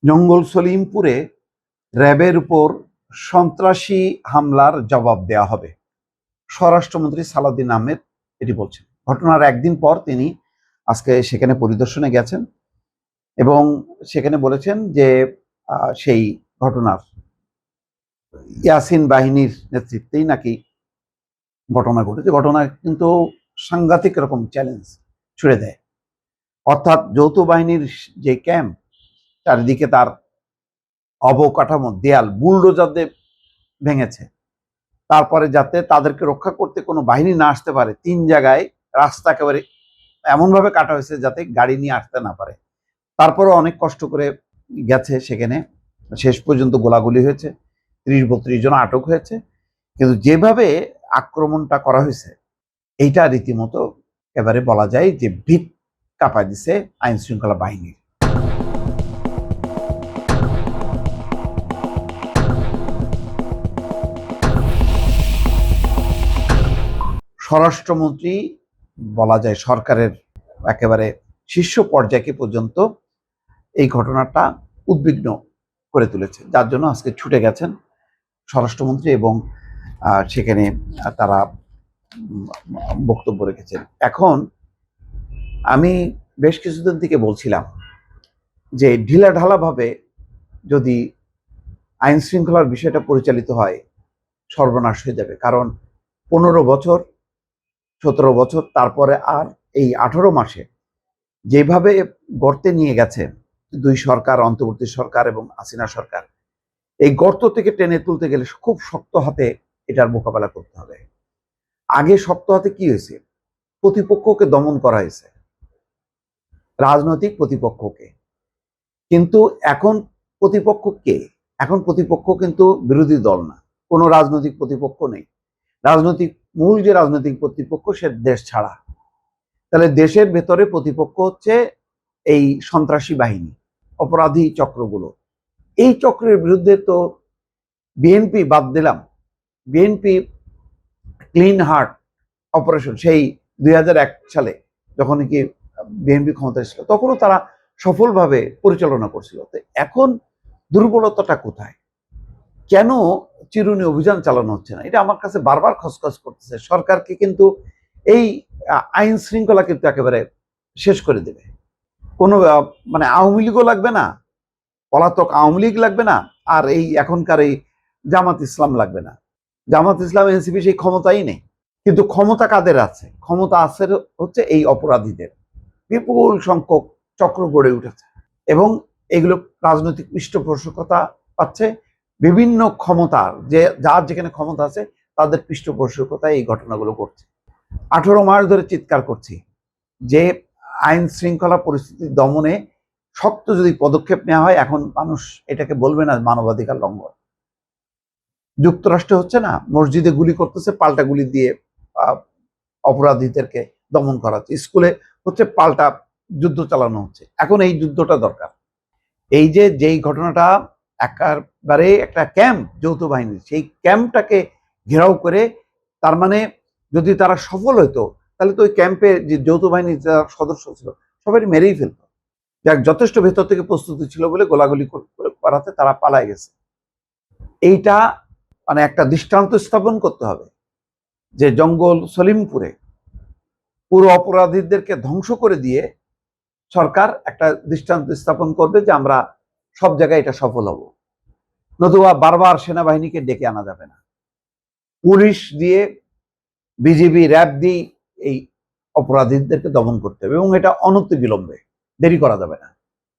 জঙ্গল সলিমপুরে র্যাবের উপর সন্ত্রাসী হামলার জবাব দেওয়া হবে। স্বরাষ্ট্রমন্ত্রী সালাউদ্দিন আহমেদ এটি বলছেন। ঘটনার একদিন পর তিনি আজকে সেখানে পরিদর্শনে গেছেন এবং সেখানে বলেছেন যে সেই ঘটনার ইয়াসিন বাহিনীর নেতৃত্বেই নাকি ঘটনা ঘটেছে। ঘটনা কিন্তু সাংঘাতিক রকম চ্যালেঞ্জ ছুড়ে দেয়। অর্থাৎ যৌথ বাহিনীর যে ক্যাম্প, চারিদিকে তার অবকাঠামো দেয়াল বুলডোজার দিয়ে ভেঙেছে। তারপরে যাতে তাদেরকে রক্ষা করতে কোনো বাহিনী না আসতে পারে, 3 জায়গায় রাস্তা একেবারে এমনভাবে কাটা হয়েছে যাতে গাড়ি নিয়ে আসতে না পারে। তারপরেও অনেক কষ্ট করে গেছে সেখানে। শেষ পর্যন্ত গোলাগুলি হয়েছে, 30-32 জন আটক হয়েছে। কিন্তু যেভাবে আক্রমণটা করা হয়েছে এইটা রীতিমতো এবারে বলা যায় যে ভিত কাঁপায় দিছে আইন শৃঙ্খলা বাহিনীর। স্বরাষ্ট্রমন্ত্রী বলা যায় সরকারের একেবারে শীর্ষ পর্যায়কে পর্যন্ত এই ঘটনাটা উদ্বিগ্ন করে তুলেছে, যার জন্য আজকে ছুটে গেছেন স্বরাষ্ট্রমন্ত্রী এবং সেখানে তারা বক্তব্য রেখেছেন। এখন আমি বেশ কিছুদিন থেকে বলছিলাম যে ঢিলাঢালাভাবে যদি আইন শৃঙ্খলার বিষয়টা পরিচালিত হয় সর্বনাশ হয়ে যাবে। কারণ 15 বছর 17 বছর, তারপরে আর এই 18 মাসে যেভাবে গর্তে নিয়ে গেছে দুই সরকার, অন্তর্বর্তী সরকার এবং হাসিনা সরকার, এই গর্ত থেকে টেনে তুলতে গেলে খুব শক্ত হাতে এটার মোকাবেলা করতে হবে। আগে শক্ত হাতে কি হয়েছে? প্রতিপক্ষকে দমন করা হয়েছে, রাজনৈতিক প্রতিপক্ষকে। কিন্তু এখন প্রতিপক্ষ কে? এখন প্রতিপক্ষ কিন্তু বিরোধী দল না, কোনো রাজনৈতিক প্রতিপক্ষ নেই। মূল যে রাজনৈতিক প্রতিপক্ষ সে দেশ ছাড়া। তাহলে দেশের ভেতরে প্রতিপক্ষ হচ্ছে এই সন্ত্রাসী বাহিনী, অপরাধী চক্রগুলো। এই চক্রের বিরুদ্ধে তো বিএনপি বাদ দিলাম, বিএনপি ক্লিন হার্ট অপারেশন সেই 2001 সালে যখন কি বিএনপি ক্ষমতায় ছিল তখনও তারা সফলভাবে পরিচালনা করছিল। তো এখন দুর্বলতাটা কোথায়? কেন চিরুনি অভিযান চালানো হচ্ছে না? এটা আমার কাছে বারবার খসখস করতেছে। সরকারকে কিন্তু এই আইন শৃঙ্খলা কিন্তু একেবারে শেষ করে দেবে। কোনো মানে আওয়ামী লীগও লাগবে না, পলাতক আওয়ামী লীগ লাগবে না, আর এই এখনকার এই জামাত ইসলাম লাগবে না। জামাত ইসলাম এনসিপি সেই ক্ষমতাই নেই। কিন্তু ক্ষমতা কাদের আছে? ক্ষমতা আছে হচ্ছে এই অপরাধীদের। বিপুল সংখ্যক চক্র গড়ে উঠেছে এবং এগুলো রাজনৈতিক পৃষ্ঠপোষকতা পাচ্ছে। বিভিন্ন ক্ষমতার যার যেখানে ক্ষমতা আছে তাদের পৃষ্ঠপোষকতায় এই ঘটনাগুলো ঘটছে। 18 মাস ধরে চিৎকার করছি যে আইন শৃঙ্খলা পরিস্থিতি দমনে শক্ত যদি পদক্ষেপ নেওয়া হয়, এখন মানুষ এটাকে বলবে না মানবাধিকার লঙ্ঘন। যুক্তরাষ্ট্রে হচ্ছে না, মসজিদে গুলি করতেছে, পাল্টা গুলি দিয়ে অপরাধীদেরকে দমন করা হচ্ছে। স্কুলে হচ্ছে পাল্টা যুদ্ধ চালানো হচ্ছে। এখন এই যুদ্ধটা দরকার। এই যেই ঘটনাটা একেবারে একটা ক্যাম্প যৌথ বাহিনীর, সেই ক্যাম্পটাকে ঘেরাও করে, তার মানে যদি তারা সফল হতো তাহলে তো ওই ক্যাম্পে যে যৌথ বাহিনীর যারা সদস্য ছিল সবাই মেরেই ফেলতো। যাক, যথেষ্ট ভেতর থেকে প্রস্তুতি ছিল বলে গোলাগুলি করাতে তারা পালায় গেছে। এইটা মানে একটা দৃষ্টান্ত স্থাপন করতে হবে যে জঙ্গল সলিমপুরে পুরো অপরাধীদেরকে ধ্বংস করে দিয়ে সরকার একটা দৃষ্টান্ত স্থাপন করবে যে আমরা সব জায়গায় এটা সফল হব। নতুবা বারবার সেনাবাহিনীকে ডেকে আনা যাবে না, পুলিশ দিয়ে, বিজিবি, র্যাব দিয়ে এই অপরাধীদেরকে দমন করতে হবে এবং এটা অনতিবিলম্বে, দেরি করা যাবে না।